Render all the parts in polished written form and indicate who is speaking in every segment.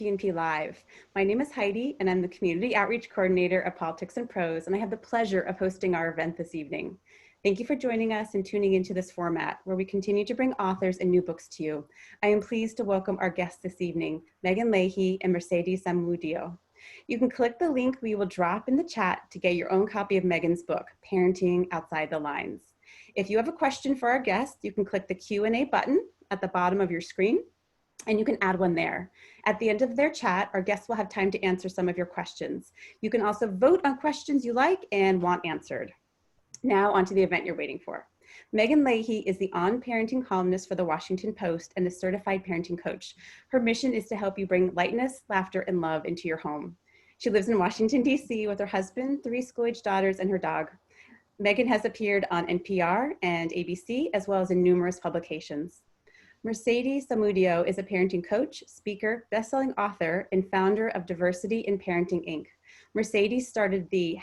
Speaker 1: P&P Live. My name is Heidi, and I'm the Community Outreach Coordinator of Politics and Prose, and I have the pleasure of hosting our event this evening. Thank you for joining us and tuning into this format where we continue to bring authors and new books to you. I am pleased to welcome our guests this evening, Meghan Leahy and Mercedes Samudio. You can click the link we will drop in the chat to get your own copy of Meghan's book, Parenting Outside the Lines. If you have a question for our guest, you can click the Q&A button at the bottom of your screen, and you can add one there. At the end of their chat, our guests will have time to answer some of your questions. You can also vote on questions you like and want answered. Now onto the event you're waiting for. Meghan Leahy is the on-parenting columnist for the Washington Post and a certified parenting coach. Her mission is to help you bring lightness, laughter, and love into your home. She lives in Washington, D.C. with her husband, 3 school-age daughters, and her dog. Meghan has appeared on NPR and ABC, as well as in numerous publications. Mercedes Samudio is a parenting coach, speaker, best-selling author, and founder of Diversity in Parenting, Inc. Mercedes started the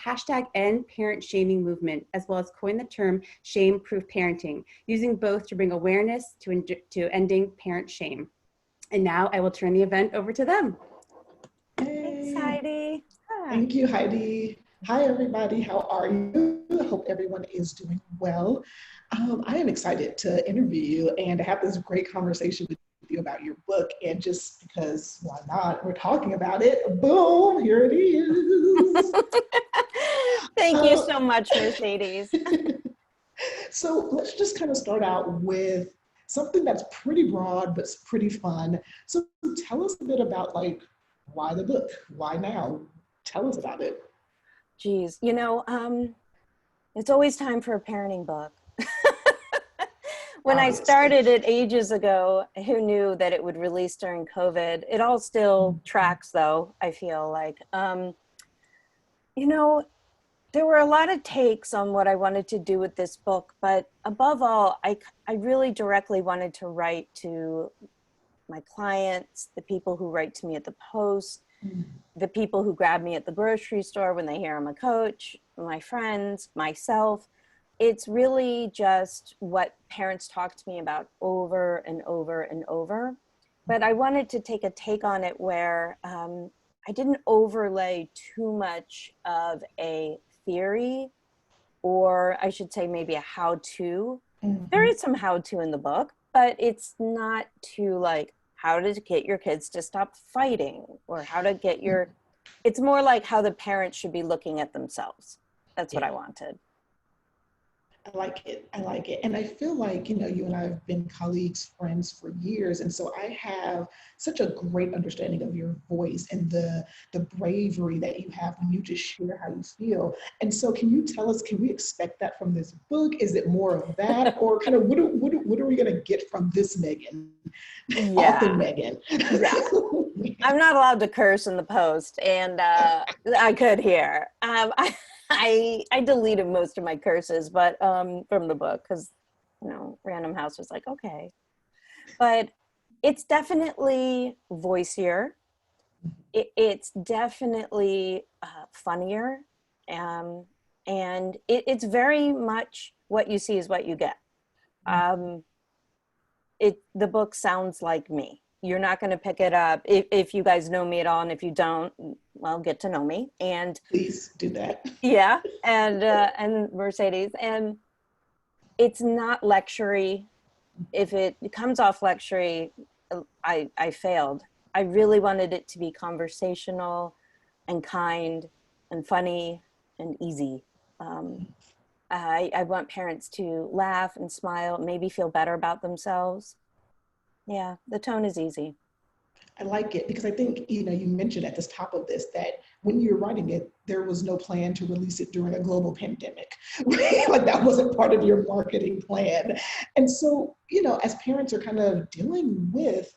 Speaker 1: #End Parent Shaming movement, as well as coined the term shame-proof parenting, using both to bring awareness to ending parent shame. And now I will turn the event over to them.
Speaker 2: Hey.
Speaker 1: Thanks, Heidi.
Speaker 2: Thank you, Heidi. Hi, everybody. How are you? I hope everyone is doing well. I am excited to interview you and to have this great conversation with you about your book. And just because, why not? We're talking about it. Boom, here it is.
Speaker 3: Thank you so much, Mercedes.
Speaker 2: So let's just kind of start out with something that's pretty broad, but pretty fun. So tell us a bit about why the book? Why now? Tell us about it.
Speaker 3: Geez, it's always time for a parenting book. When I started it ages ago, who knew that it would release during COVID? It all still tracks though, I feel like. There were a lot of takes on what I wanted to do with this book, but above all, I really directly wanted to write to my clients, the people who write to me at the Post, the people who grab me at the grocery store when they hear I'm a coach, my friends, myself. It's really just what parents talk to me about over and over and over. But I wanted to take a take on it where I didn't overlay too much of a theory, or I should say maybe a how-to. There is some how-to in the book, but it's not too how to get your kids to stop fighting, or how to get it's more like how the parents should be looking at themselves. That's what I wanted.
Speaker 2: I like it. And I feel like, you and I have been colleagues, friends for years. And so I have such a great understanding of your voice and the bravery that you have when you just share how you feel. And so can you tell us, can we expect that from this book? Is it more of that? Or kind of what are we going to get from this Meghan?
Speaker 3: Yeah.
Speaker 2: Author Meghan.
Speaker 3: Yeah. I'm not allowed to curse in the Post, and I could here. I deleted most of my curses, but from the book, because Random House was like, okay. But it's definitely voicier. It's definitely funnier, and it's very much what you see is what you get. The book sounds like me. You're not going to pick it up if you guys know me at all, and if you don't, well, get to know me. And
Speaker 2: please do that.
Speaker 3: Yeah, and Mercedes, and it's not lectury. If it comes off lectury, I failed. I really wanted it to be conversational, and kind, and funny, and easy. I want parents to laugh and smile, maybe feel better about themselves. Yeah, the tone is easy.
Speaker 2: I like it because I think, you mentioned at the top of this that when you were writing it, there was no plan to release it during a global pandemic. Like that wasn't part of your marketing plan. And so, as parents are kind of dealing with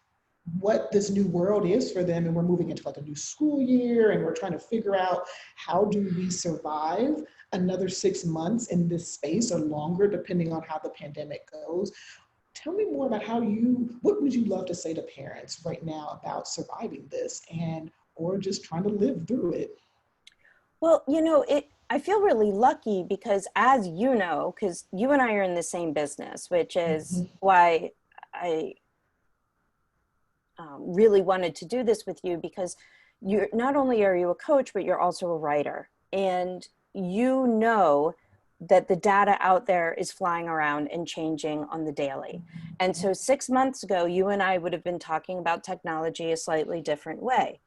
Speaker 2: what this new world is for them, and we're moving into a new school year, and we're trying to figure out how do we survive another 6 months in this space or longer, depending on how the pandemic goes. Tell me more about what would you love to say to parents right now about surviving this or just trying to live through it?
Speaker 3: Well, I feel really lucky because, as you know, because you and I are in the same business, which is why really wanted to do this with you because you're not only are you a coach, but you're also a writer. And you know that the data out there is flying around and changing on the daily. And so 6 months ago, you and I would have been talking about technology a slightly different way.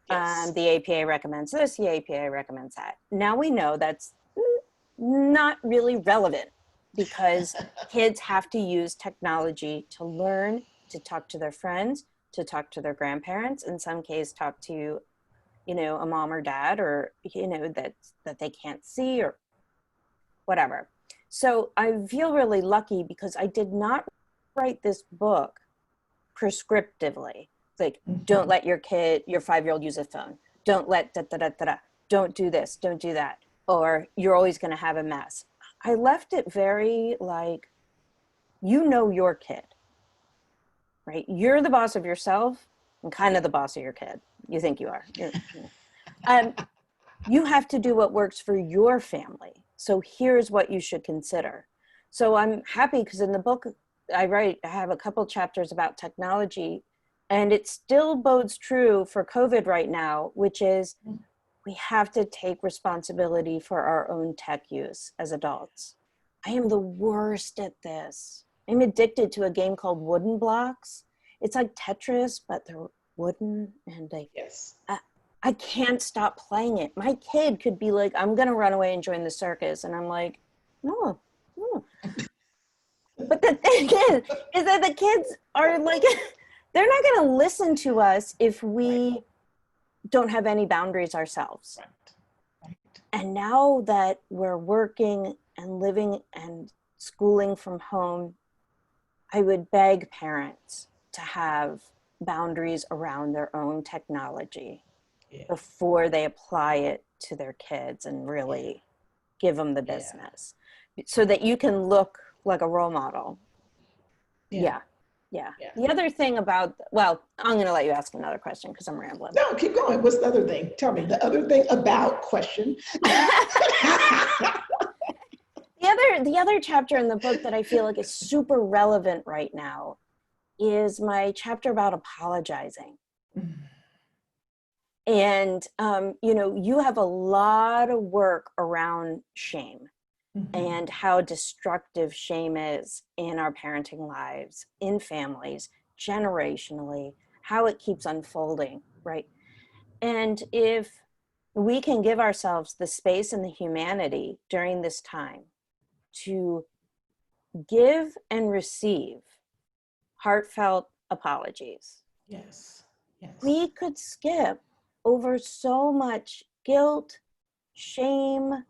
Speaker 2: Yes.
Speaker 3: The APA recommends this, the APA recommends that. Now we know that's not really relevant because kids have to use technology to learn, to talk to their friends, to talk to their grandparents, in some case talk to, you know, a mom or dad, or, you know, that they can't see or whatever. So I feel really lucky because I did not write this book prescriptively. Like, don't let your 5-year-old use a phone. Don't let da da da da da. Don't do this, don't do that. Or you're always going to have a mess. I left it very like, you know your kid, right? You're the boss of yourself and kind of the boss of your kid. You think you are. You have to do what works for your family. So here's what you should consider. So I'm happy because in the book I have a couple chapters about technology, and it still bodes true for COVID right now, which is we have to take responsibility for our own tech use as adults. I am the worst at this. I'm addicted to a game called Wooden Blocks. It's like Tetris, but they're wooden, and
Speaker 2: Yes.
Speaker 3: I can't stop playing it. My kid could be like, I'm going to run away and join the circus. And I'm like, no, no. But the thing is that the kids are like, they're not going to listen to us if we don't have any boundaries ourselves.
Speaker 2: Right.
Speaker 3: And now that we're working and living and schooling from home, I would beg parents to have boundaries around their own technology before they apply it to their kids and really give them the business so that you can look like a role model. Yeah. The other thing about, well, I'm going to let you ask another question because I'm rambling.
Speaker 2: No, keep going. What's the other thing? Tell me the other thing about question.
Speaker 3: The other chapter in the book that I feel like is super relevant right now is my chapter about apologizing. And, you know, you have a lot of work around shame and how destructive shame is in our parenting lives, in families, generationally, how it keeps unfolding, right? And if we can give ourselves the space and the humanity during this time to give and receive heartfelt apologies, we could skip over so much guilt, shame,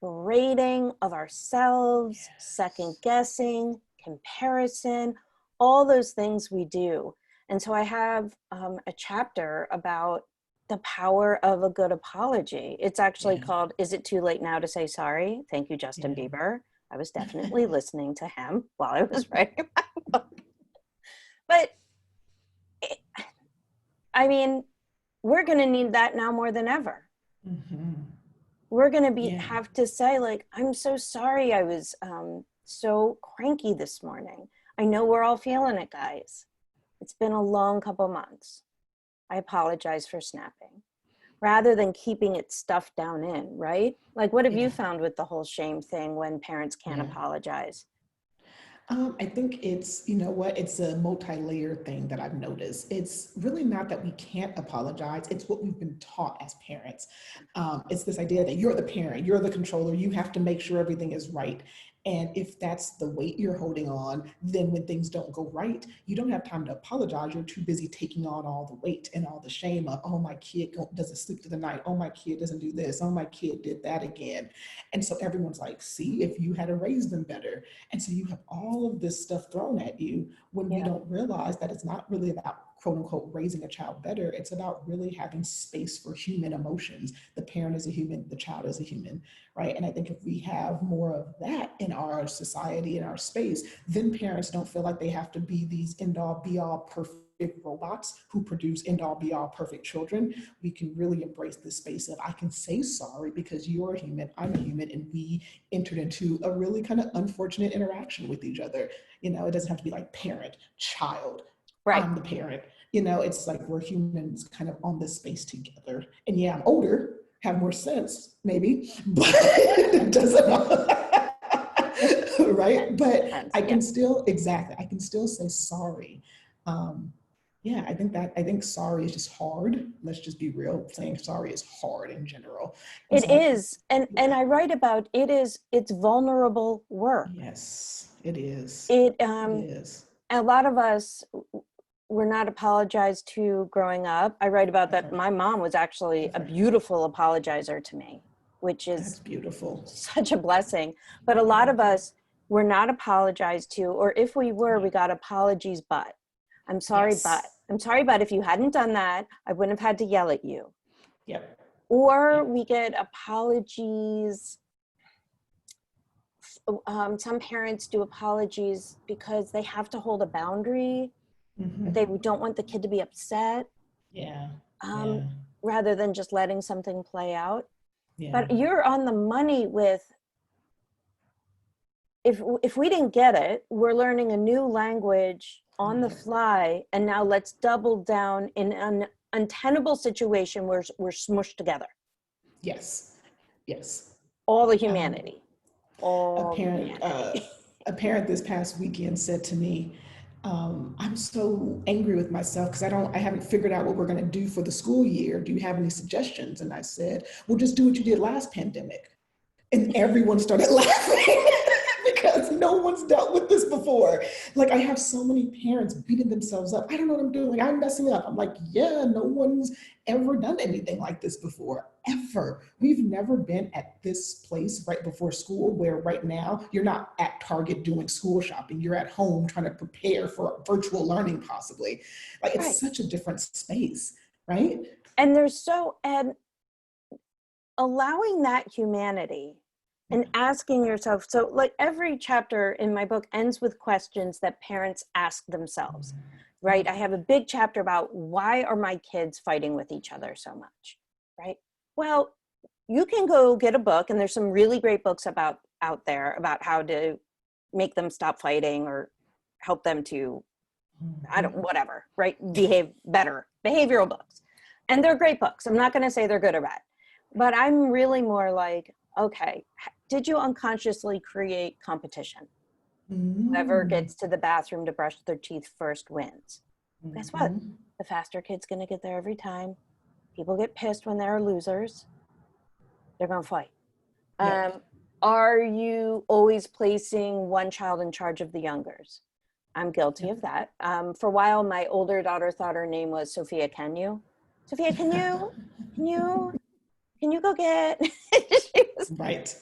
Speaker 3: berating of ourselves, second guessing, comparison, all those things we do. And so I have a chapter about the power of a good apology. It's actually called, Is It Too Late Now to Say Sorry? Thank you, Justin Bieber. I was definitely listening to him while I was writing my book. But I mean, we're going to need that now more than ever. We're going to have to say, like, I'm so sorry I was so cranky this morning. I know we're all feeling it, guys. It's been a long couple months. I apologize for snapping. Rather than keeping it stuffed down in, right? Like, what have you found with the whole shame thing when parents can't apologize?
Speaker 2: I think it's, you know what, it's a multi-layered thing that I've noticed. It's really not that we can't apologize. It's what we've been taught as parents. It's this idea that you're the parent, you're the controller, you have to make sure everything is right. And if that's the weight you're holding on, then when things don't go right, you don't have time to apologize. You're too busy taking on all the weight and all the shame of, oh, my kid doesn't sleep through the night. Oh, my kid doesn't do this. Oh, my kid did that again. And so everyone's like, see, if you had raised them better. And so you have all of this stuff thrown at you when we don't realize that it's not really about quote unquote raising a child better. It's about really having space for human emotions. The parent is a human, the child is a human, right? And I think if we have more of that in our society, in our space, then parents don't feel like they have to be these end all be all perfect robots who produce end all be all perfect children. We can really embrace this space of, I can say sorry because you're a human, I'm a human, and we entered into a really kind of unfortunate interaction with each other. You know, it doesn't have to be like parent, child,
Speaker 3: Right.
Speaker 2: I'm the parent. You know, it's like we're humans kind of on this space together. And yeah, I'm older, have more sense, maybe, but it doesn't, right? But I can still, exactly, I can still say sorry. Yeah, I think sorry is just hard. Let's just be real. Saying sorry is hard in general. And
Speaker 3: It
Speaker 2: so
Speaker 3: is. And I write about it's vulnerable work.
Speaker 2: yes, it is.
Speaker 3: It
Speaker 2: It is.
Speaker 3: a lot of us were not apologized to growing up. I write about that.
Speaker 2: Ever.
Speaker 3: My mom was actually a
Speaker 2: Ever.
Speaker 3: beautiful apologizer to me, which
Speaker 2: That's
Speaker 3: is
Speaker 2: beautiful.
Speaker 3: such a blessing. But a lot of us were not apologized to, or if we were, we got apologies, but I'm sorry,
Speaker 2: Yes.
Speaker 3: but I'm sorry, but if you hadn't done that, I wouldn't have had to yell at you.
Speaker 2: Yep.
Speaker 3: Or
Speaker 2: Yep.
Speaker 3: we get apologies. Some parents do apologies because they have to hold a boundary.
Speaker 2: Mm-hmm.
Speaker 3: They don't want the kid to be upset.
Speaker 2: Yeah.
Speaker 3: Rather than just letting something play out.
Speaker 2: Yeah.
Speaker 3: But you're on the money with, if we didn't get it, we're learning a new language on the fly, and now let's double down in an untenable situation where we're smushed together.
Speaker 2: Yes. Yes.
Speaker 3: All the humanity. All the humanity.
Speaker 2: A parent this past weekend said to me, I'm so angry with myself because I haven't figured out what we're going to do for the school year. Do you have any suggestions? And I said, well, just do what you did last pandemic. And everyone started laughing because no one's dealt with this before. Like, I have so many parents beating themselves up. I don't know what I'm doing. I'm messing up. I'm like, yeah, no one's ever done anything like this before, ever. We've never been at this place right before school where right now you're not at Target doing school shopping. You're at home trying to prepare for virtual learning possibly. Like, it's such a different space, right?
Speaker 3: And and allowing that humanity and asking yourself, so like every chapter in my book ends with questions that parents ask themselves, right? I have a big chapter about why are my kids fighting with each other so much, right? Well, you can go get a book, and there's some really great books out there about how to make them stop fighting or help them to, whatever, right? Behave better, behavioral books. And they're great books. I'm not going to say they're good or bad. But I'm really more like, okay, did you unconsciously create competition? Whoever gets to the bathroom to brush their teeth first wins. Guess what? The faster kid's going to get there every time. People get pissed when they're losers. They're going to fight.
Speaker 2: Yep.
Speaker 3: Are you always placing one child in charge of the youngers? I'm guilty of that. For a while, my older daughter thought her name was Sophia. Can you go get?
Speaker 2: Right.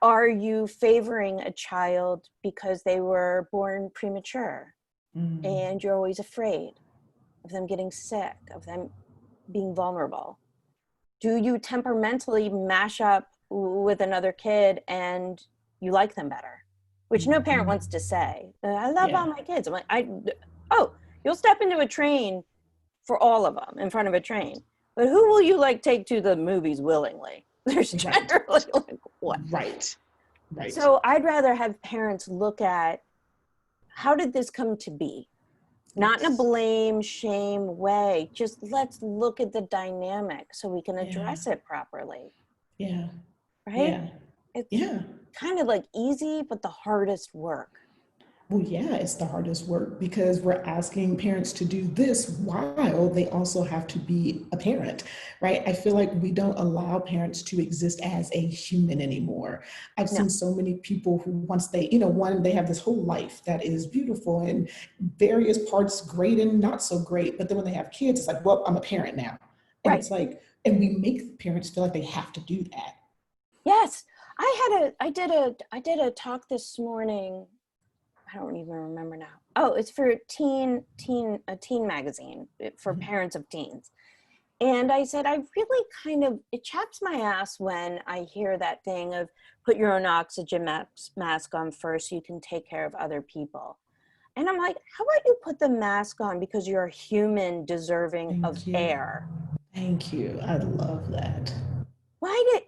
Speaker 3: Are you favoring a child because they were born premature and you're always afraid of them getting sick, of them being vulnerable? Do you temperamentally mash up with another kid and you like them better? Which no parent wants to say. I love all my kids. I'm like, you'll step into a train for all of them in front of a train. But who will you take to the movies willingly? There's generally what?
Speaker 2: Right.
Speaker 3: So I'd rather have parents look at, how did this come to be? Not in a blame, shame way. Just let's look at the dynamic so we can address it properly.
Speaker 2: Yeah.
Speaker 3: Right?
Speaker 2: Yeah.
Speaker 3: It's kind of easy, but the hardest work.
Speaker 2: Well, yeah, it's the hardest work because we're asking parents to do this while they also have to be a parent, right? I feel like we don't allow parents to exist as a human anymore. I've seen so many people who once they, they have this whole life that is beautiful and various parts great and not so great. But then when they have kids, it's like, well, I'm a parent now. And it's like, and we make parents feel like they have to do that.
Speaker 3: Yes. I did a talk this morning. I don't even remember now. Oh, it's for a teen magazine for parents of teens. And I said, I really it chaps my ass when I hear that thing of put your own oxygen mask on first so you can take care of other people. And I'm like, how about you put the mask on because you're a human deserving of air?
Speaker 2: Thank you. I love that.
Speaker 3: Why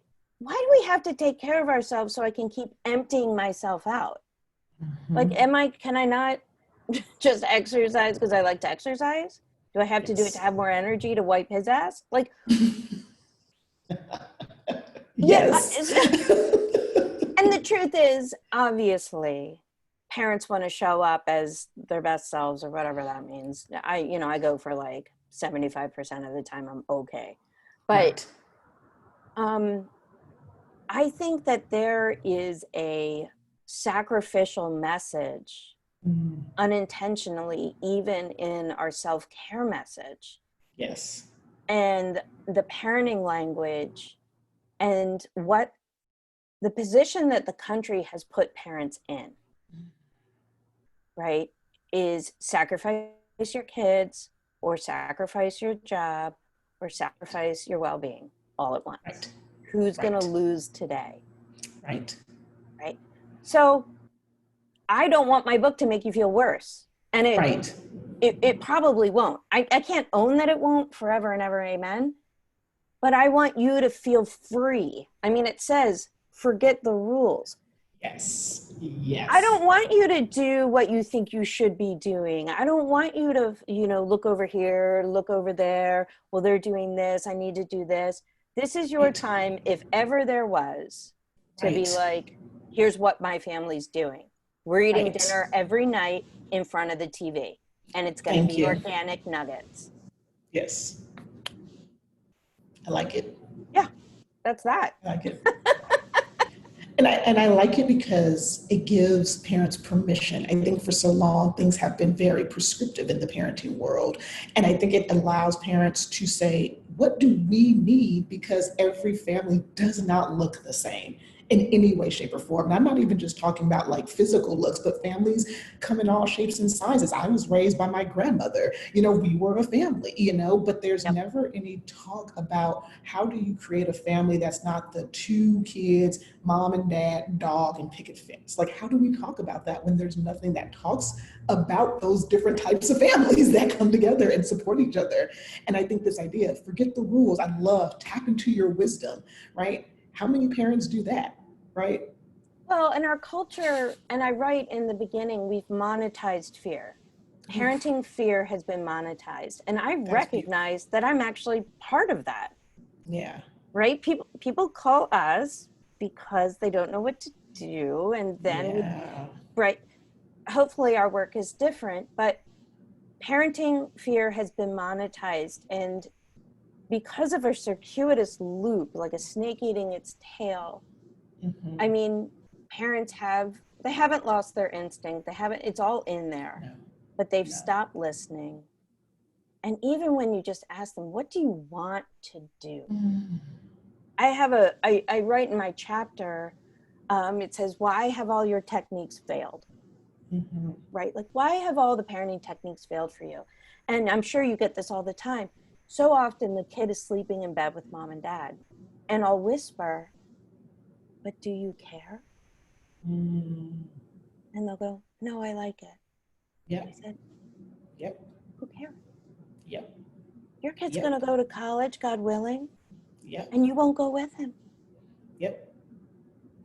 Speaker 3: do we have to take care of ourselves so I can keep emptying myself out? Can I not just exercise because I like to exercise? Do I have to do it to have more energy to wipe his ass? Like,
Speaker 2: Yes.
Speaker 3: And the truth is, obviously, parents want to show up as their best selves or whatever that means. I go for like 75% of the time I'm okay. But I think that there is a sacrificial message unintentionally, even in our self-care message.
Speaker 2: Yes.
Speaker 3: And the parenting language and what the position that the country has put parents in, right, is sacrifice your kids or sacrifice your job or sacrifice your well-being all at once.
Speaker 2: Right.
Speaker 3: Who's going to lose today?
Speaker 2: Right.
Speaker 3: Right. So I don't want my book to make you feel worse. And it probably won't. I can't own that it won't forever and ever, amen. But I want you to feel free. I mean, it says, forget the rules.
Speaker 2: Yes. Yes.
Speaker 3: I don't want you to do what you think you should be doing. I don't want you to, look over here, look over there. Well, they're doing this. I need to do this. This is your time, if ever there was, to be like, here's what my family's doing. We're eating dinner every night in front of the TV, and it's going to be organic nuggets.
Speaker 2: Yes. I like it.
Speaker 3: Yeah, that's that.
Speaker 2: I like it. And I like it because it gives parents permission. I think for so long, things have been very prescriptive in the parenting world. And I think it allows parents to say, what do we need? Because every family does not look the same in any way, shape, or form. And I'm not even just talking about like physical looks, but families come in all shapes and sizes. I was raised by my grandmother, we were a family, but there's never any talk about how do you create a family that's not the two kids, mom and dad, dog, and picket fence. Like, how do we talk about that when there's nothing that talks about those different types of families that come together and support each other? And I think this idea, forget the rules. I love tap into your wisdom, right? How many parents do that? Right?
Speaker 3: Well, in our culture, and I write in the beginning, we've monetized fear. Parenting fear has been monetized. And I recognize that I'm actually part of that.
Speaker 2: Yeah.
Speaker 3: Right? People call us because they don't know what to do. And then hopefully our work is different, but parenting fear has been monetized. And because of a circuitous loop, like a snake eating its tail, I mean, parents haven't lost their instinct. It's all in there, but they've stopped listening. And even when you just ask them, what do you want to do? I write in my chapter, it says, why have all your techniques failed? Right? Like, why have all the parenting techniques failed for you? And I'm sure you get this all the time. So often the kid is sleeping in bed with mom and dad, and I'll whisper, but do you care? And they'll go, no, I like it.
Speaker 2: Yeah.
Speaker 3: I said, who cares?
Speaker 2: Yep.
Speaker 3: Your kid's going to go to college, God willing.
Speaker 2: Yep.
Speaker 3: And you won't go with him.
Speaker 2: Yep.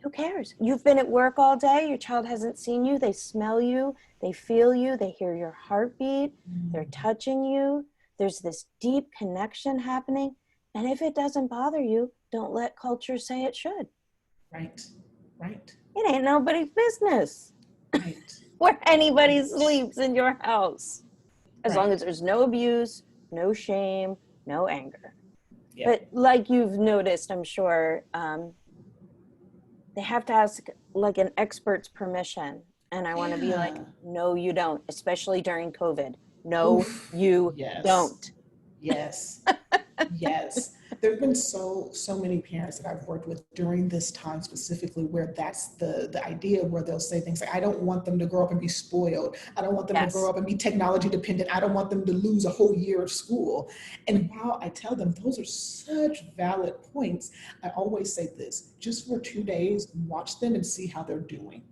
Speaker 3: Who cares? You've been at work all day. Your child hasn't seen you. They smell you. They feel you. They hear your heartbeat. They're touching you. There's this deep connection happening. And if it doesn't bother you, don't let culture say it should.
Speaker 2: Right.
Speaker 3: It ain't nobody's business.
Speaker 2: Right.
Speaker 3: Where anybody sleeps in your house. As long as there's no abuse, no shame, no anger. But like you've noticed, I'm sure, they have to ask like an expert's permission. And I want to be like, no, you don't, especially during COVID. No, you don't.
Speaker 2: Yes. Yes. There have been so many parents that I've worked with during this time specifically where that's the idea where they'll say things like, I don't want them to grow up and be spoiled. I don't want them to grow up and be technology dependent. I don't want them to lose a whole year of school. And while I tell them those are such valid points, I always say this, just for 2 days, watch them and see how they're doing.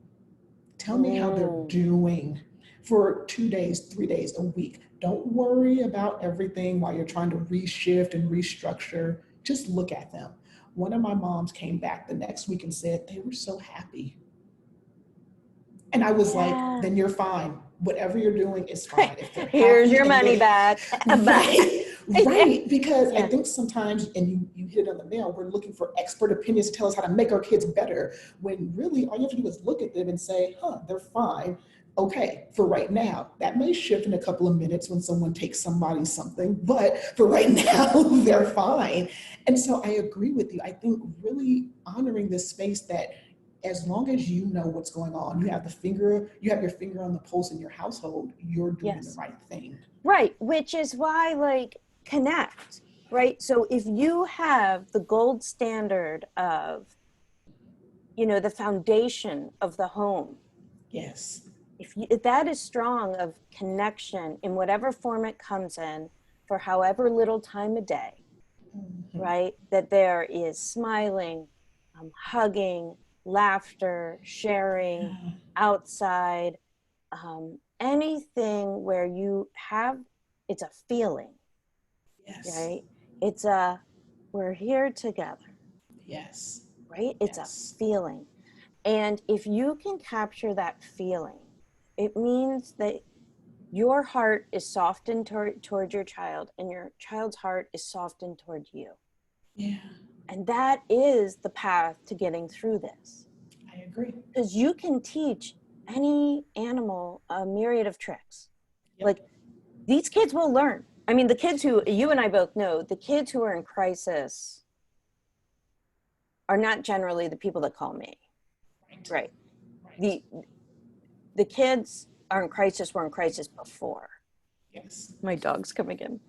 Speaker 2: Tell me how they're doing for 2 days, 3 days, a week. Don't worry about everything while you're trying to reshift and restructure. Just look at them. One of my moms came back the next week and said they were so happy. And I was like, then you're fine. whatever you're doing is fine. If they're
Speaker 3: Here's
Speaker 2: happy
Speaker 3: your
Speaker 2: and
Speaker 3: money
Speaker 2: they
Speaker 3: back.
Speaker 2: right, right. Because
Speaker 3: Yeah.
Speaker 2: I think sometimes, and you hit it on the nail, we're looking for expert opinions to tell us how to make our kids better, when really all you have to do is look at them and say, they're fine. Okay, for right now. That may shift in a couple of minutes when someone takes somebody something, but for right now, they're fine. And so I agree with you. I think really honoring this space that as long as you know what's going on, you have your finger on the pulse in your household, you're doing the
Speaker 3: Yes.
Speaker 2: right thing.
Speaker 3: Right, which is why, like, connect, right? So if you have the gold standard of, the foundation of the home,
Speaker 2: Yes.
Speaker 3: if that is strong of connection in whatever form it comes in, for however little time a day,
Speaker 2: Mhm.
Speaker 3: right? That there is smiling, hugging, laughter, sharing,
Speaker 2: Yeah.
Speaker 3: outside, anything where you have, it's a feeling,
Speaker 2: Yes.
Speaker 3: right? It's we're here together,
Speaker 2: Yes.
Speaker 3: right? It's a
Speaker 2: Yes.
Speaker 3: feeling. And if you can capture that feeling, it means that your heart is softened toward your child, and your child's heart is softened toward you.
Speaker 2: Yeah.
Speaker 3: And that is the path to getting through this.
Speaker 2: I agree.
Speaker 3: Because you can teach any animal a myriad of tricks.
Speaker 2: Yep.
Speaker 3: Like, these kids will learn. I mean, the kids who you and I both know, the kids who are in crisis are not generally the people that call me. Right.
Speaker 2: Right.
Speaker 3: The kids are in crisis, were in crisis before.
Speaker 2: Yes.
Speaker 3: My dog's coming in.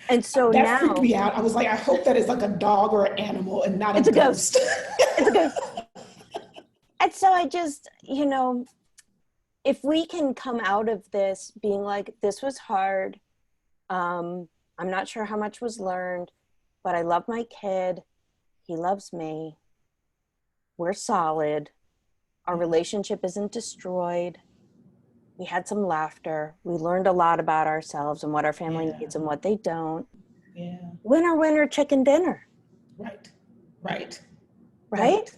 Speaker 3: And so
Speaker 2: That freaked
Speaker 3: now
Speaker 2: me out. I was like, I hope that is like a dog or an animal and not
Speaker 3: it's
Speaker 2: a
Speaker 3: a ghost.
Speaker 2: ghost.
Speaker 3: It's a ghost. And so I just, if we can come out of this being like, this was hard. I'm not sure how much was learned, but I love my kid. He loves me. We're solid. Our relationship isn't destroyed. We had some laughter. We learned a lot about ourselves and what our family
Speaker 2: Yeah.
Speaker 3: needs and what they don't.
Speaker 2: Yeah.
Speaker 3: Winner, winner, chicken dinner.
Speaker 2: Right. Right.
Speaker 3: Right?
Speaker 2: Right.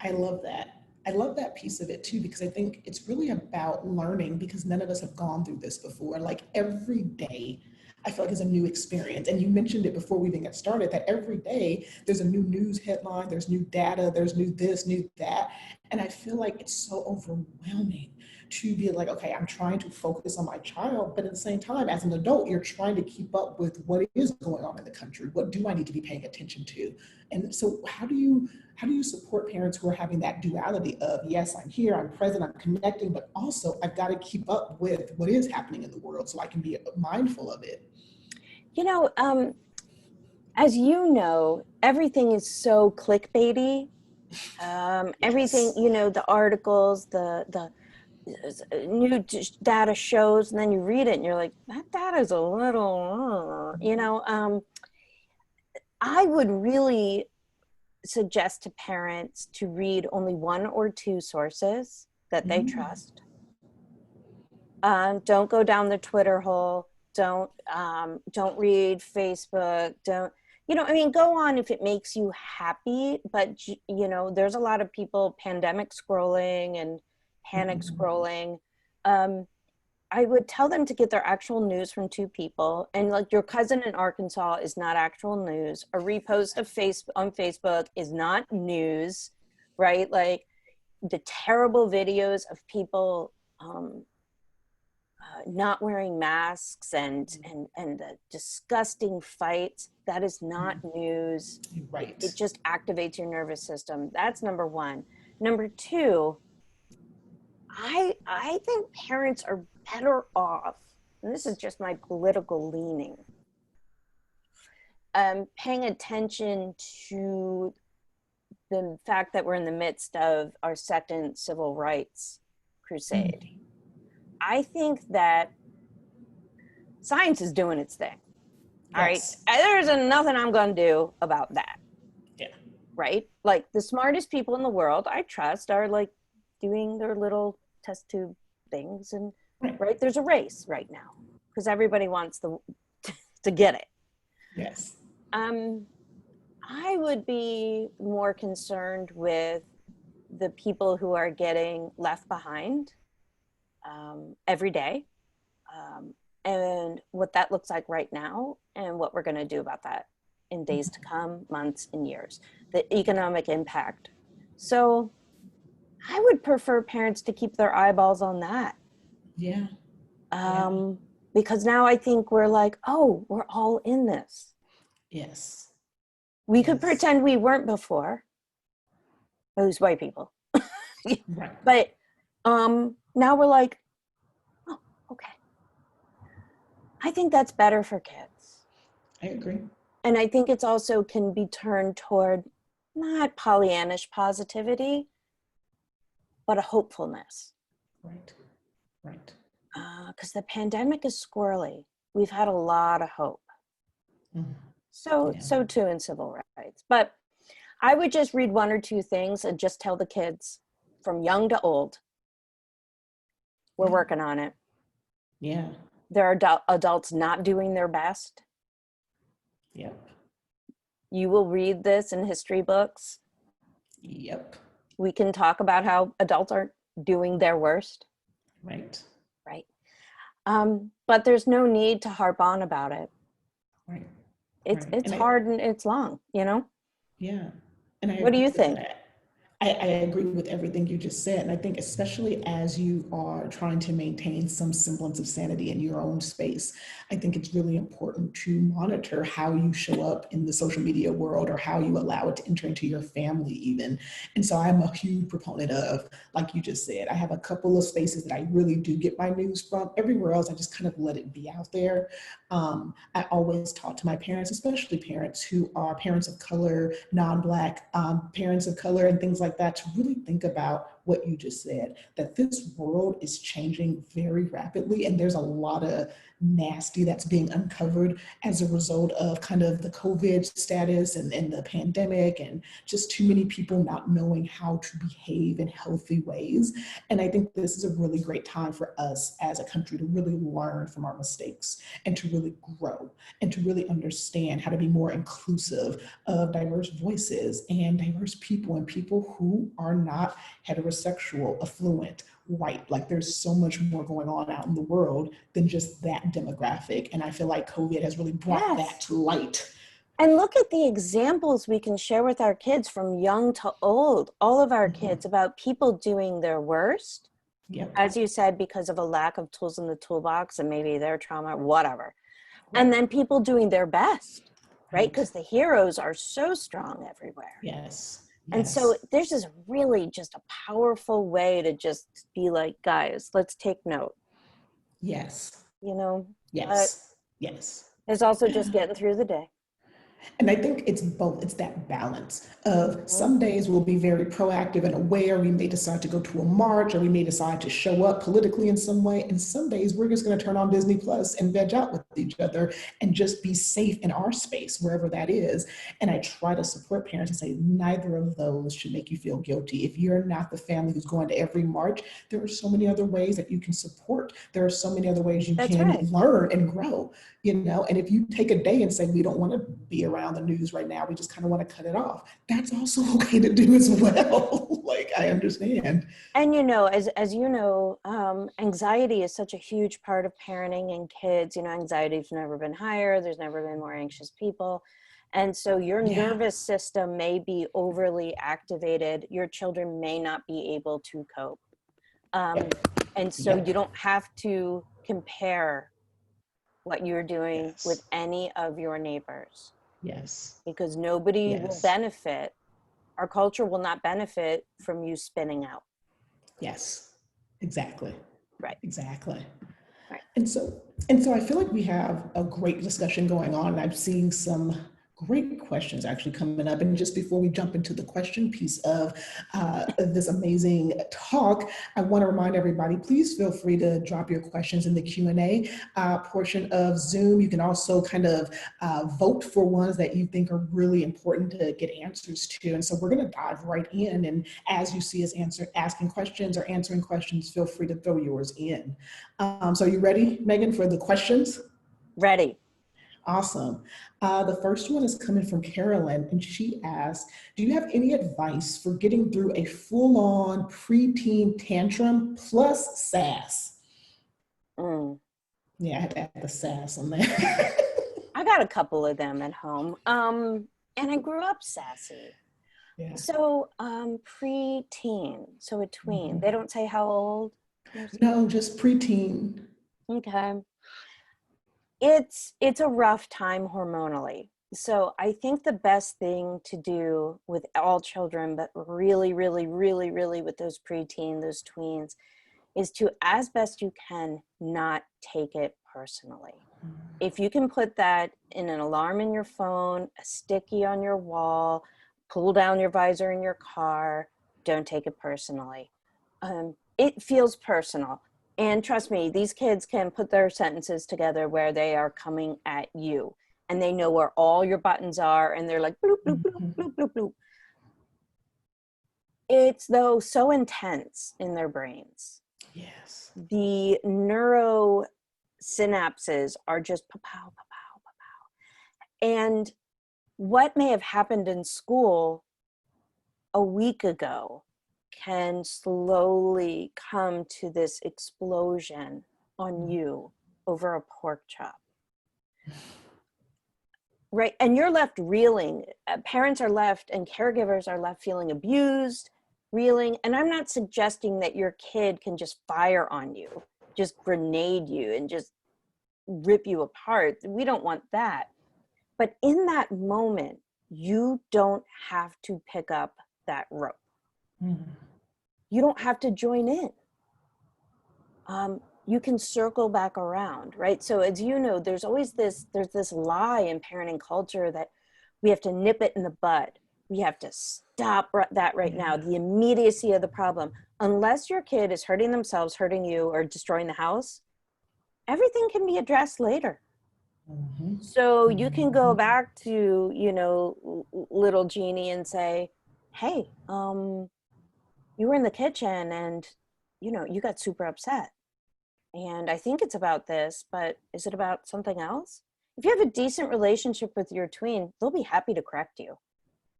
Speaker 2: I love that. I love that piece of it too, because I think it's really about learning, because none of us have gone through this before. Like every day, I feel like is a new experience. And you mentioned it before we even got started, that every day there's a new news headline, there's new data, there's new this, new that. And I feel like it's so overwhelming to be like, okay, I'm trying to focus on my child, but at the same time, as an adult, you're trying to keep up with what is going on in the country. What do I need to be paying attention to? And so how do you support parents who are having that duality of, yes, I'm here, I'm present, I'm connecting, but also I've got to keep up with what is happening in the world so I can be mindful of it?
Speaker 3: As you know, everything is so clickbaity. Everything,
Speaker 2: Yes.
Speaker 3: the articles, the new data shows, and then you read it and you're like, that data is a little, I would really suggest to parents to read only one or two sources that they trust. Don't go down the Twitter hole. Don't read Facebook. Go on if it makes you happy, but there's a lot of people pandemic scrolling and panic scrolling. I would tell them to get their actual news from two people, and like, your cousin in Arkansas is not actual news. A repost of on Facebook is not news, right? Like, the terrible videos of people not wearing masks and the disgusting fights, that is not news.
Speaker 2: Right.
Speaker 3: It just activates your nervous system. That's number one. Number two, I think parents are better off, and this is just my political leaning, paying attention to the fact that we're in the midst of our second civil rights crusade. I think that science is doing its thing. All right.
Speaker 2: Yes.
Speaker 3: There's nothing I'm going to do about that.
Speaker 2: Yeah.
Speaker 3: Right. Like, the smartest people in the world I trust are like doing their little test tube things. And right. There's a race right now because everybody wants to get it.
Speaker 2: Yes.
Speaker 3: I would be more concerned with the people who are getting left behind. every day, and what that looks like right now, and what we're going to do about that in days to come, months, and years, the economic impact. So I would prefer parents to keep their eyeballs on that.
Speaker 2: Yeah.
Speaker 3: Because now I think we're like, oh, we're all in this.
Speaker 2: Yes.
Speaker 3: We could pretend we weren't before. Those white people.
Speaker 2: Right.
Speaker 3: But now we're like, oh, okay. I think that's better for kids.
Speaker 2: I agree.
Speaker 3: And I think it's also can be turned toward not Pollyannish positivity, but a hopefulness.
Speaker 2: Right. Right.
Speaker 3: Because the pandemic is squirrely. We've had a lot of hope. So too in civil rights. But I would just read one or two things and just tell the kids from young to old, we're working on it.
Speaker 2: Yeah.
Speaker 3: There are adults not doing their best.
Speaker 2: Yep.
Speaker 3: You will read this in history books.
Speaker 2: Yep.
Speaker 3: We can talk about how adults aren't doing their worst.
Speaker 2: Right.
Speaker 3: Right. But there's no need to harp on about it.
Speaker 2: Right.
Speaker 3: It's hard and it's long, you know?
Speaker 2: Yeah. And
Speaker 3: what do you think?
Speaker 2: I agree with everything you just said. And I think especially as you are trying to maintain some semblance of sanity in your own space, I think it's really important to monitor how you show up in the social media world or how you allow it to enter into your family even. And so I'm a huge proponent of, like you just said, I have a couple of spaces that I really do get my news from. Everywhere else, I just kind of let it be out there. I always talk to my parents, especially parents who are parents of color, non-Black parents of color and things like that, to really think about what you just said, that this world is changing very rapidly and there's a lot of nasty that's being uncovered as a result of kind of the COVID status and the pandemic and just too many people not knowing how to behave in healthy ways. And I think this is a really great time for us as a country to really learn from our mistakes and to really grow and to really understand how to be more inclusive of diverse voices and diverse people and people who are not heterosexual, affluent, white. Like there's so much more going on out in the world than just that demographic. And I feel like COVID has really brought that to light.
Speaker 3: And look at the examples we can share with our kids from young to old, all of our kids, about people doing their worst, as you said, because of a lack of tools in the toolbox and maybe their trauma, whatever. Right. And then people doing their best, right? Because the heroes are so strong everywhere.
Speaker 2: Yes.
Speaker 3: And so there's this really just a powerful way to just be like, guys, let's take note.
Speaker 2: Yes.
Speaker 3: You know?
Speaker 2: Yes. Yes.
Speaker 3: It's also just getting through the day.
Speaker 2: And I think it's both. It's that balance of some days we'll be very proactive and aware. We may decide to go to a march or we may decide to show up politically in some way. And some days we're just going to turn on Disney Plus and veg out with each other and just be safe in our space, wherever that is. And I try to support parents and say neither of those should make you feel guilty. If you're not the family who's going to every march, there are so many other ways that you can support. There are so many other ways you can learn and grow, you know. And if you take a day and say, we don't want to be around the news right now, we just kind of want to cut it off, that's also okay to do as well. Like, I understand.
Speaker 3: And you know, as you know, anxiety is such a huge part of parenting and kids. You know, anxiety's never been higher. There's never been more anxious people. And so your nervous system may be overly activated. Your children may not be able to cope. And so you don't have to compare what you're doing with any of your neighbors.
Speaker 2: Yes.
Speaker 3: Because nobody will benefit. Our culture will not benefit from you spinning out.
Speaker 2: Yes, exactly.
Speaker 3: Right.
Speaker 2: Exactly.
Speaker 3: Right.
Speaker 2: And so I feel like we have a great discussion going on, and I'm seeing some great questions actually coming up. And just before we jump into the question piece of this amazing talk, I want to remind everybody, please feel free to drop your questions in the Q&A portion of Zoom. You can also kind of vote for ones that you think are really important to get answers to. And so we're going to dive right in. And as you see us asking questions or answering questions, feel free to throw yours in. So are you ready, Megan, for the questions?
Speaker 3: Ready.
Speaker 2: Awesome. The first one is coming from Carolyn, and she asks, do you have any advice for getting through a full-on preteen tantrum plus sass?
Speaker 3: Mm.
Speaker 2: Yeah, I had to add the sass on there.
Speaker 3: I got a couple of them at home. And I grew up sassy.
Speaker 2: Yeah.
Speaker 3: So preteen, so a tween. They don't say how old?
Speaker 2: No, just preteen.
Speaker 3: Okay. It's a rough time hormonally. So I think the best thing to do with all children, but really, really, really, really with those preteen, those tweens, is to, as best you can, not take it personally. If you can put that in an alarm in your phone, a sticky on your wall, pull down your visor in your car, don't take it personally. It feels personal. And trust me, these kids can put their sentences together where they are coming at you and they know where all your buttons are and they're like, bloop, bloop, bloop, bloop, bloop, bloop. It's though so intense in their brains.
Speaker 2: Yes.
Speaker 3: The neuro synapses are just pow, pow, pow, pow, pow. And what may have happened in school a week ago can slowly come to this explosion on you over a pork chop. Right? And you're left reeling. Parents are left and caregivers are left feeling abused, reeling. And I'm not suggesting that your kid can just fire on you, just grenade you and just rip you apart. We don't want that. But in that moment, you don't have to pick up that rope. You don't have to join in. You can circle back around, right? So as you know, there's this lie in parenting culture that we have to nip it in the bud. We have to stop that right now, the immediacy of the problem. Unless your kid is hurting themselves, hurting you, or destroying the house, everything can be addressed later. So you can go back to, little Jeannie and say, hey, you were in the kitchen and, you got super upset. And I think it's about this, but is it about something else? If you have a decent relationship with your tween, they'll be happy to correct you.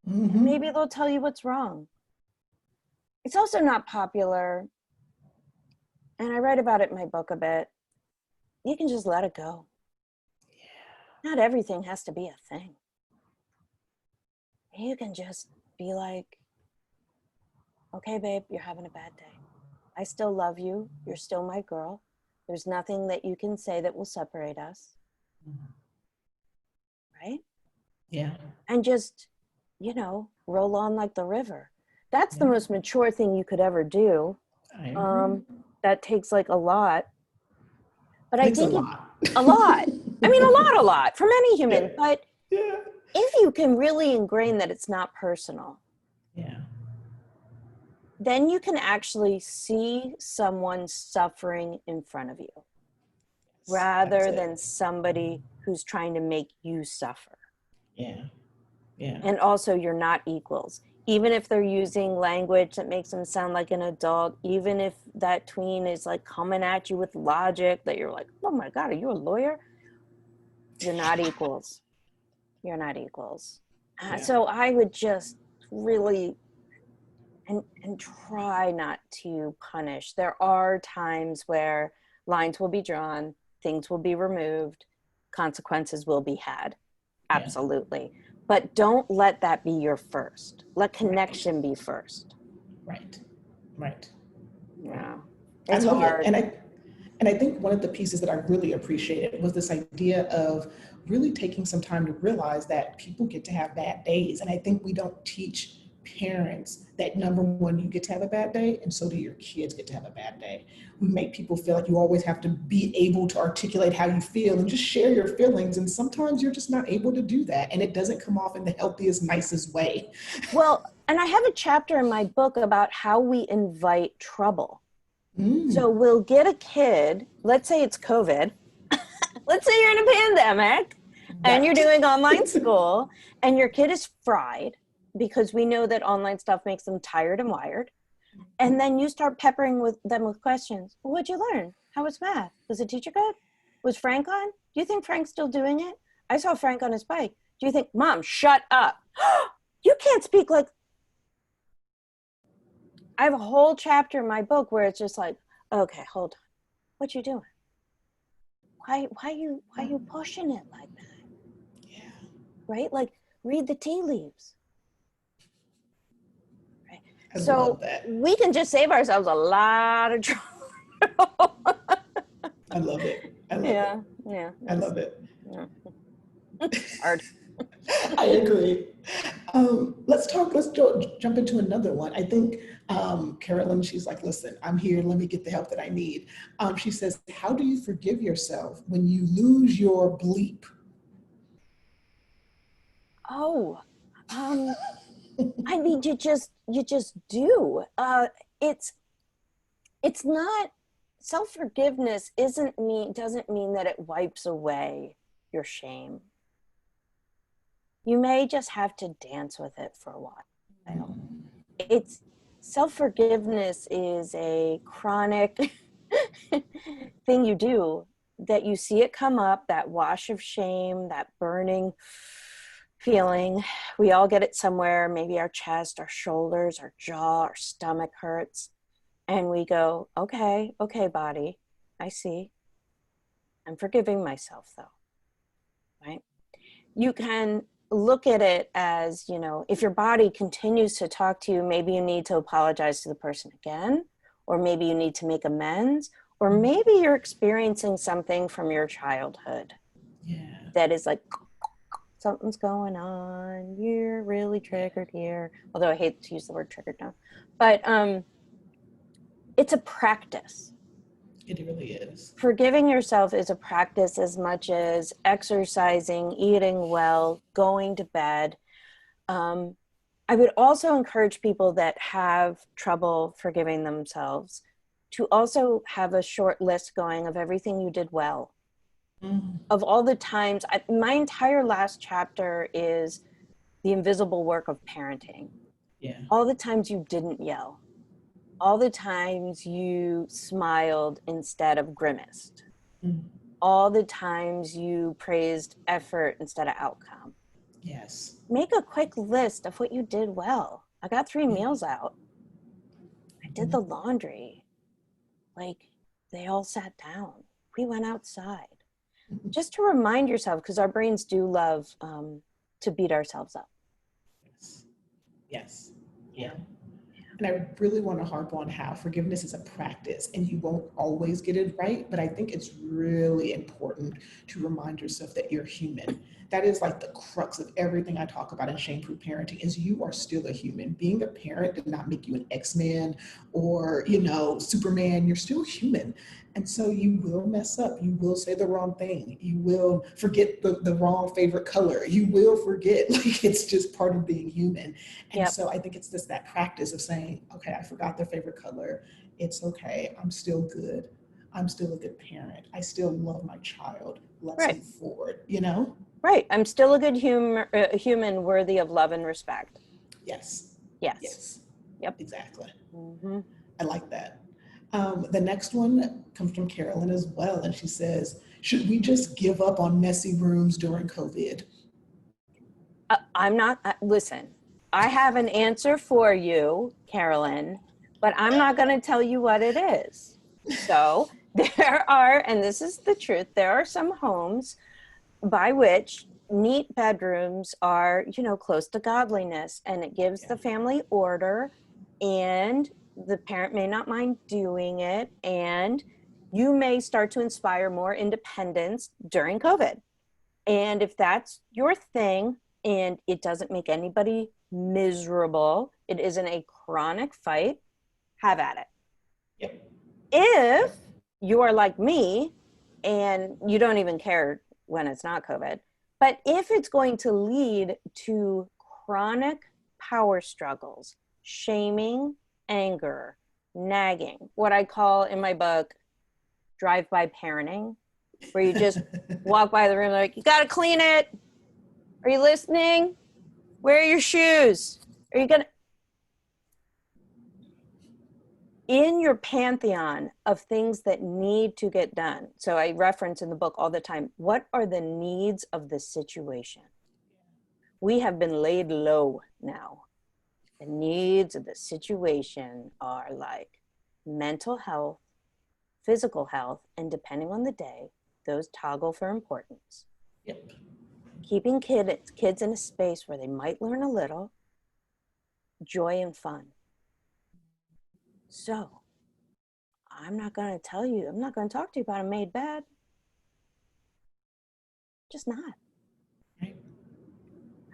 Speaker 3: And maybe they'll tell you what's wrong. It's also not popular. And I write about it in my book a bit. You can just let it go. Not everything has to be a thing. You can just be like, okay, babe, you're having a bad day. I still love you. You're still my girl. There's nothing that you can say that will separate us. Right?
Speaker 2: Yeah.
Speaker 3: And just, roll on like the river. That's the most mature thing you could ever do.
Speaker 2: I agree.
Speaker 3: That takes like a lot. But
Speaker 2: Takes
Speaker 3: I think
Speaker 2: a lot.
Speaker 3: a lot. I mean, a lot from any human. But
Speaker 2: Yeah.
Speaker 3: if you can really ingrain that it's not personal, then you can actually see someone suffering in front of you rather than somebody who's trying to make you suffer.
Speaker 2: Yeah. Yeah.
Speaker 3: And also, you're not equals. Even if they're using language that makes them sound like an adult, even if that tween is like coming at you with logic that you're like, oh my God, are you a lawyer? You're not equals. You're not equals. So I would just really and try not to punish. There are times where lines will be drawn, things will be removed, consequences will be had. Absolutely. But don't let that be your first. Let connection be first.
Speaker 2: Right.
Speaker 3: Yeah.
Speaker 2: I
Speaker 3: It's
Speaker 2: love
Speaker 3: hard.
Speaker 2: it. And I think one of the pieces that I really appreciated was this idea of really taking some time to realize that people get to have bad days. And I think we don't teach parents that, number one, you get to have a bad day, and so do your kids get to have a bad day. We make people feel like you always have to be able to articulate how you feel and just share your feelings. And sometimes you're just not able to do that. And it doesn't come off in the healthiest, nicest way.
Speaker 3: Well, and I have a chapter in my book about how we invite trouble. So we'll get a kid, let's say it's COVID, let's say you're in a pandemic and you're doing online school and your kid is fried because we know that online stuff makes them tired and wired. And then you start peppering them with questions. Well, what'd you learn? How was math? Was the teacher good? Was Frank on? Do you think Frank's still doing it? I saw Frank on his bike. Do you think, Mom, shut up? You can't speak like. I have a whole chapter in my book where it's just like, okay, hold on. What you doing? Why you pushing it like that?
Speaker 2: Yeah.
Speaker 3: Right? Like, read the tea leaves. Right?
Speaker 2: I
Speaker 3: So
Speaker 2: love that.
Speaker 3: we can just save ourselves a lot of trouble.
Speaker 2: I love it. I love
Speaker 3: Yeah.
Speaker 2: it.
Speaker 3: Yeah.
Speaker 2: I love it.
Speaker 3: Yeah. It's hard.
Speaker 2: I agree. Let's jump into another one. I think Carolyn, she's like, listen, I'm here. Let me get the help that I need. She says, how do you forgive yourself when you lose your bleep?
Speaker 3: Oh, I mean, you just do. It's not, self-forgiveness doesn't mean that it wipes away your shame. You may just have to dance with it for a while. It's, self-forgiveness is a chronic thing you do, that you see it come up, that wash of shame, that burning feeling. We all get it somewhere, maybe our chest, our shoulders, our jaw, our stomach hurts. And we go, okay, body, I see. I'm forgiving myself though, right? You can look at it as, if your body continues to talk to you, maybe you need to apologize to the person again, or maybe you need to make amends, or maybe you're experiencing something from your childhood that is like, something's going on, you're really triggered here. Although I hate to use the word triggered now. But it's a practice.
Speaker 2: It really is.
Speaker 3: Forgiving yourself is a practice as much as exercising, eating well, going to bed. I would also encourage people that have trouble forgiving themselves to also have a short list going of everything you did well. Of all the times, my entire last chapter is the invisible work of parenting.
Speaker 2: Yeah.
Speaker 3: All the times you didn't yell. All the times you smiled instead of grimaced. All the times you praised effort instead of outcome.
Speaker 2: Yes.
Speaker 3: Make a quick list of what you did well. I got 3 meals out. I did the laundry. Like, they all sat down. We went outside. Just to remind yourself, because our brains do love to beat ourselves up.
Speaker 2: Yes. Yeah. And I really want to harp on how forgiveness is a practice and you won't always get it right. But I think it's really important to remind yourself that you're human. That is like the crux of everything I talk about in shame-proof parenting is you are still a human. Being a parent did not make you an X-Man or, Superman. You're still human. And so you will mess up. You will say the wrong thing. You will forget the wrong favorite color. You will forget. Like, it's just part of being human. And so I think it's just that practice of saying, okay, I forgot their favorite color. It's okay. I'm still good. I'm still a good parent. I still love my child. Let's move forward,
Speaker 3: Right. I'm still a good human worthy of love and respect.
Speaker 2: Yes.
Speaker 3: Yes. Yep.
Speaker 2: Exactly. I like that. The next one comes from Carolyn as well. And she says, should we just give up on messy rooms during COVID?
Speaker 3: I'm not, listen, I have an answer for you, Carolyn, but I'm not going to tell you what it is. So there are, and this is the truth, there are some homes by which neat bedrooms are, close to godliness, and it gives the family order, and the parent may not mind doing it, and you may start to inspire more independence during COVID. And if that's your thing and it doesn't make anybody miserable, it isn't a chronic fight, have at it. If you are like me and you don't even care when it's not COVID, but if it's going to lead to chronic power struggles, shaming, anger, nagging, what I call in my book, drive-by parenting, where you just walk by the room like, you got to clean it. Are you listening? Where are your shoes? Are you going to? in your pantheon of things that need to get done. So I reference in the book all the time, what are the needs of the situation? We have been laid low now. The needs of the situation are like mental health, physical health, and depending on the day, those toggle for importance.
Speaker 2: Yep.
Speaker 3: Keeping kids in a space where they might learn a little, joy and fun. So I'm not going to talk to you about a made bed. Just not.
Speaker 2: Right.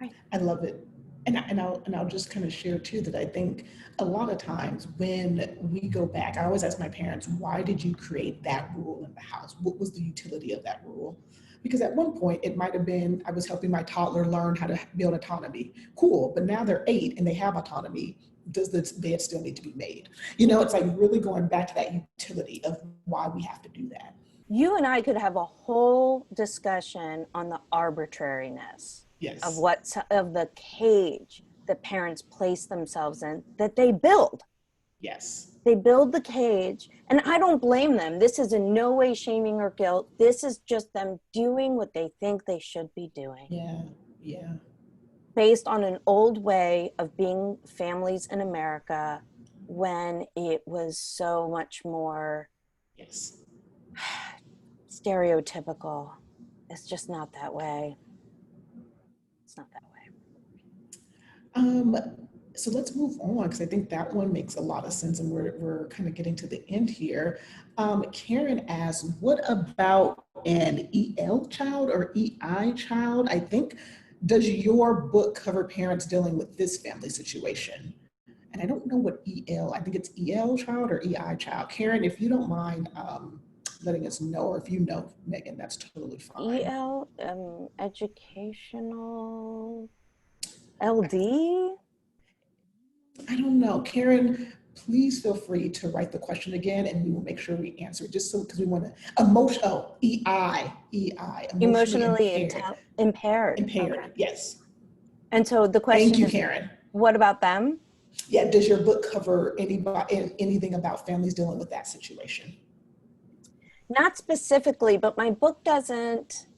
Speaker 3: Right.
Speaker 2: I love it. And I'll just kind of share too that I think a lot of times when we go back, I always ask my parents, why did you create that rule in the house? What was the utility of that rule? Because at one point it might have been, I was helping my toddler learn how to build autonomy. Cool, but now they're 8 and they have autonomy. Does the bed still need to be made? It's like really going back to that utility of why we have to do that.
Speaker 3: You and I could have a whole discussion on the arbitrariness
Speaker 2: Yes.
Speaker 3: of the cage that parents place themselves in, that they build.
Speaker 2: Yes.
Speaker 3: They build the cage, and I don't blame them. This is in no way shaming or guilt. This is just them doing what they think they should be doing.
Speaker 2: Yeah. Yeah.
Speaker 3: Based on an old way of being families in America when it was so much more
Speaker 2: Yes.
Speaker 3: stereotypical. It's just not that way. It's not that way.
Speaker 2: So let's move on because I think that one makes a lot of sense and we're kind of getting to the end here. Karen asks, what about an EL child or EI child? I think, does your book cover parents dealing with this family situation? And I don't know what EL, I think it's EL child or EI child. Karen, if you don't mind letting us know, or if you know, Meghan, that's totally fine.
Speaker 3: EL, educational, LD?
Speaker 2: I don't know. Karen, please feel free to write the question again and we will make sure we answer it just so because we want to
Speaker 3: Emotionally impaired.
Speaker 2: Impaired,
Speaker 3: Okay.
Speaker 2: yes.
Speaker 3: And so the question
Speaker 2: Thank you,
Speaker 3: is,
Speaker 2: Karen.
Speaker 3: what about them?
Speaker 2: Yeah, does your book cover anything about families dealing with that situation?
Speaker 3: Not specifically, but my book doesn't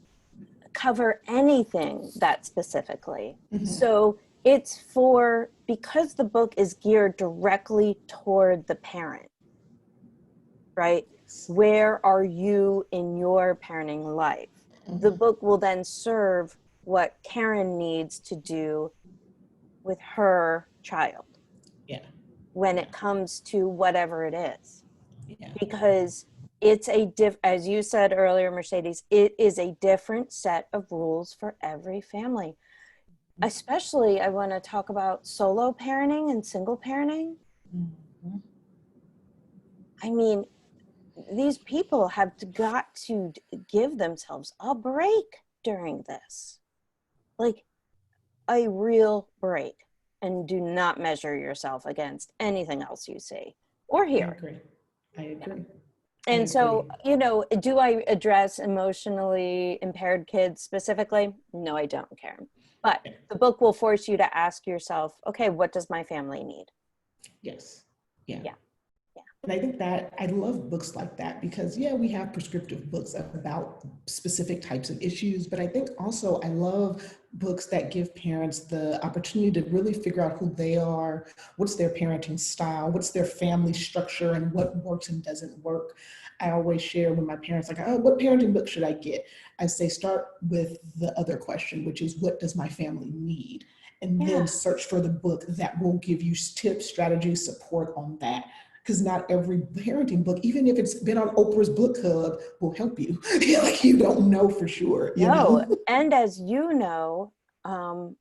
Speaker 3: cover anything that specifically.
Speaker 2: Mm-hmm.
Speaker 3: So it's because the book is geared directly toward the parent, right? Where are you in your parenting life? Mm-hmm. The book will then serve what Karen needs to do with her child.
Speaker 2: Yeah.
Speaker 3: When it comes to whatever it is.
Speaker 2: Yeah.
Speaker 3: Because it's as you said earlier, Mercedes, it is a different set of rules for every family. Especially, I want to talk about solo parenting and single parenting. Mm-hmm. I mean, these people have got to give themselves a break during this. Like, a real break. And do not measure yourself against anything else you see or hear.
Speaker 2: I agree.
Speaker 3: And so, do I address emotionally impaired kids specifically? No, I don't, Karen. But the book will force you to ask yourself, okay, what does my family need?
Speaker 2: Yes. Yeah.
Speaker 3: Yeah.
Speaker 2: And I think that I love books like that because, yeah, we have prescriptive books about specific types of issues, but I think also I love books that give parents the opportunity to really figure out who they are, what's their parenting style, what's their family structure, and what works and doesn't work. I always share with my parents, like, oh, what parenting book should I get? I say, start with the other question, which is, what does my family need? And then search for the book that will give you tips, strategies, support on that. Because not every parenting book, even if it's been on Oprah's book club, will help you. Like, you don't know for sure.
Speaker 3: And as you know,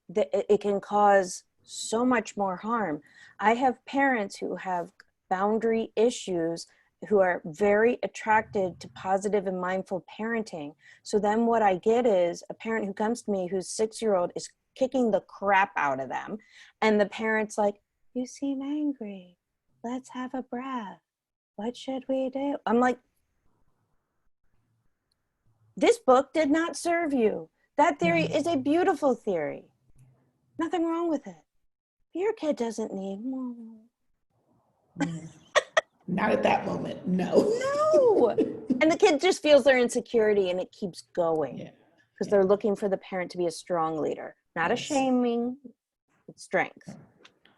Speaker 3: it can cause so much more harm. I have parents who have boundary issues who are very attracted to positive and mindful parenting. So then what I get is a parent who comes to me whose 6-year-old is kicking the crap out of them. And the parent's like, you seem angry. Let's have a breath. What should we do? I'm like, this book did not serve you. That theory is a beautiful theory. Nothing wrong with it. Your kid doesn't need more.
Speaker 2: Not at that moment. No.
Speaker 3: No. And the kid just feels their insecurity and it keeps going
Speaker 2: Yeah.
Speaker 3: because they're looking for the parent to be a strong leader, not a
Speaker 2: Yes.
Speaker 3: shaming, it's strength.
Speaker 2: Right.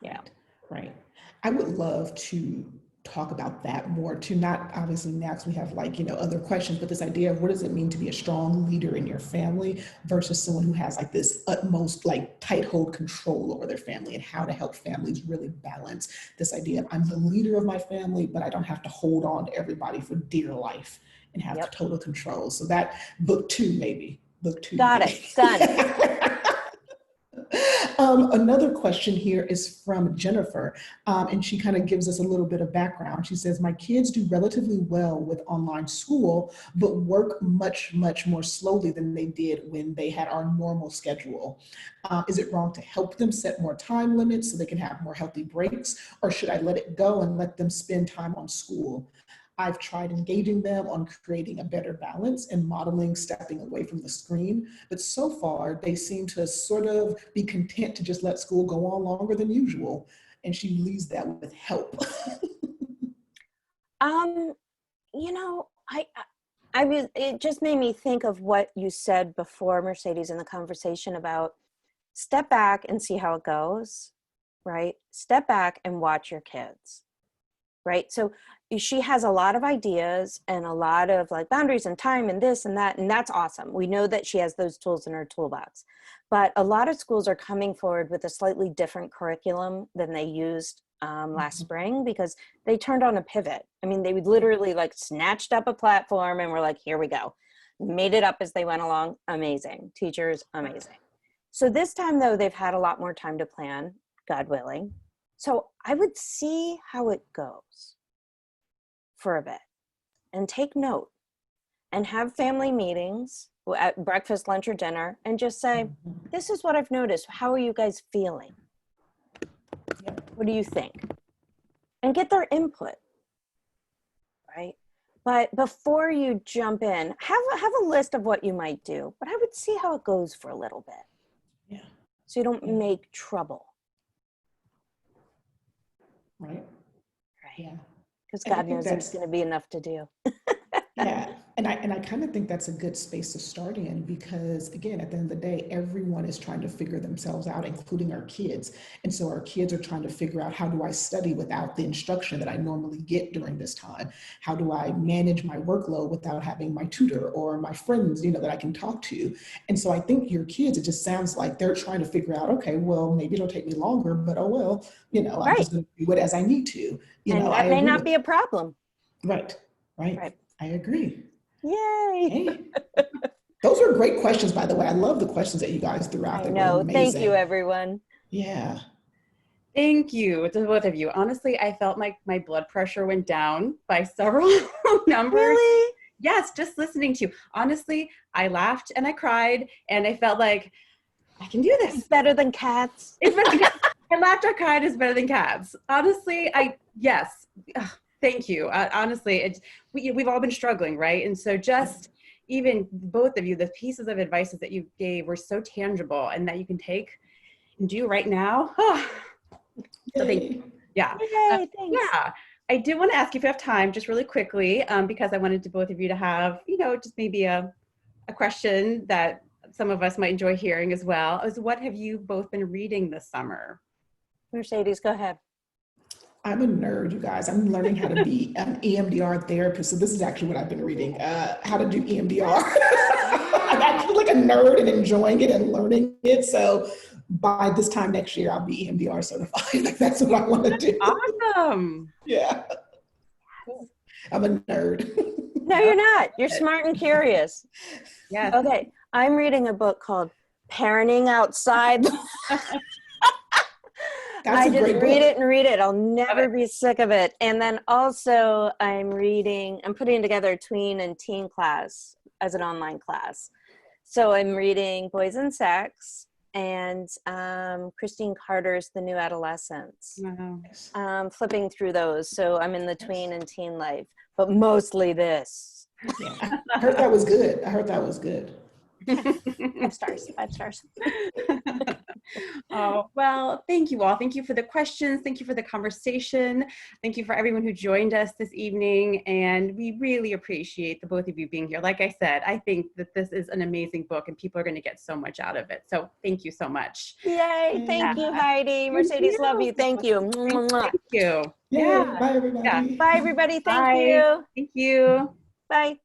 Speaker 3: Yeah.
Speaker 2: Right. I would love to talk about that more too. Not obviously next we have like, other questions, but this idea of what does it mean to be a strong leader in your family versus someone who has like this utmost like tight hold control over their family, and how to help families really balance this idea of I'm the leader of my family, but I don't have to hold on to everybody for dear life and have total control. So that book 2, maybe. Book 2.
Speaker 3: Got
Speaker 2: maybe.
Speaker 3: it. Done.
Speaker 2: Another question here is from Jennifer, and she kind of gives us a little bit of background. She says, my kids do relatively well with online school, but work much, much more slowly than they did when they had our normal schedule. Is it wrong to help them set more time limits so they can have more healthy breaks, or should I let it go and let them spend time on school? I've tried engaging them on creating a better balance and modeling stepping away from the screen, but so far they seem to sort of be content to just let school go on longer than usual. And she leaves that with help.
Speaker 3: You know, I was, it just made me think of what you said before, Mercedes, in the conversation about step back and see how it goes, right? Step back and watch your kids, right? So she has a lot of ideas and a lot of like boundaries and time and this and that, and that's awesome. We know that she has those tools in her toolbox, but a lot of schools are coming forward with a slightly different curriculum than they used last spring, because they turned on a pivot. I mean, they would literally like snatched up a platform and were like, here we go. Made it up as they went along. Amazing. Teachers, amazing. So this time though, they've had a lot more time to plan, God willing. So I would see how it goes for a bit and take note and have family meetings at breakfast, lunch, or dinner and just say, this is what I've noticed. How are you guys feeling? What do you think? And get their input, right? But before you jump in, have a list of what you might do, but I would see how it goes for a little bit.
Speaker 2: Yeah.
Speaker 3: So you don't make trouble.
Speaker 2: Right.
Speaker 3: Right.
Speaker 2: Yeah.
Speaker 3: Because
Speaker 2: And I
Speaker 3: God
Speaker 2: think
Speaker 3: knows there's going to be enough to do.
Speaker 2: Yeah, and I kind of think that's a good space to start in, because again, at the end of the day, everyone is trying to figure themselves out, including our kids. And so our kids are trying to figure out, how do I study without the instruction that I normally get during this time? How do I manage my workload without having my tutor or my friends, that I can talk to? And so I think your kids, it just sounds like they're trying to figure out, okay, well, maybe it'll take me longer, but oh well, I'm just going to do it as I need to.
Speaker 3: And
Speaker 2: I
Speaker 3: that may
Speaker 2: agree
Speaker 3: not be a problem.
Speaker 2: Right. I agree.
Speaker 3: Yay.
Speaker 2: Hey, those are great questions, by the way. I love the questions that you guys threw out.
Speaker 3: I
Speaker 2: They were
Speaker 3: know.
Speaker 2: amazing.
Speaker 3: Thank you, everyone.
Speaker 2: Yeah.
Speaker 1: Thank you to both of you. Honestly, I felt my blood pressure went down by several numbers.
Speaker 3: Really?
Speaker 1: Yes, just listening to you. Honestly, I laughed and I cried and I felt like I can do this.
Speaker 3: It's better than cats.
Speaker 1: It's better than cats. I laughed or cried is better than cats. Honestly, yes. Thank you. Honestly, we've all been struggling, right? And so just even both of you, the pieces of advice that you gave were so tangible and that you can take and do right now. So thank you. Yeah.
Speaker 3: Yay, thanks.
Speaker 1: Yeah. I did want to ask you if you have time, just really quickly, because I wanted to both of you to have, just maybe a question that some of us might enjoy hearing as well, is what have you both been reading this summer?
Speaker 3: Mercedes, go ahead.
Speaker 2: I'm a nerd, you guys. I'm learning how to be an EMDR therapist. So this is actually what I've been reading, how to do EMDR. I'm actually like a nerd and enjoying it and learning it. So by this time next year, I'll be EMDR certified. Like, that's what I want to do.
Speaker 1: Awesome.
Speaker 2: Yeah. I'm a nerd.
Speaker 3: No, you're not. You're smart and curious.
Speaker 1: Yes.
Speaker 3: Okay. I'm reading a book called Parenting Outside. I just read it and read it. I'll never be sick of it. And then also I'm putting together a tween and teen class as an online class. So I'm reading Boys and Sex and Christine Carter's The New Adolescence.
Speaker 1: Wow.
Speaker 3: Flipping through those. So I'm in the tween and teen life, but mostly this.
Speaker 2: Yeah. I heard that was good.
Speaker 3: 5 stars.
Speaker 1: Oh, well, thank you all. Thank you for the questions. Thank you for the conversation. Thank you for everyone who joined us this evening. And we really appreciate the both of you being here. Like I said, I think that this is an amazing book and people are going to get so much out of it. So thank you so much.
Speaker 3: Yay. Thank you, Heidi. Mercedes, love you. Thank you.
Speaker 1: Thank you.
Speaker 2: Yay.
Speaker 1: Yeah.
Speaker 2: Bye, everybody.
Speaker 3: Bye, everybody. Thank
Speaker 1: Bye.
Speaker 3: you.
Speaker 1: Thank you.
Speaker 3: Bye.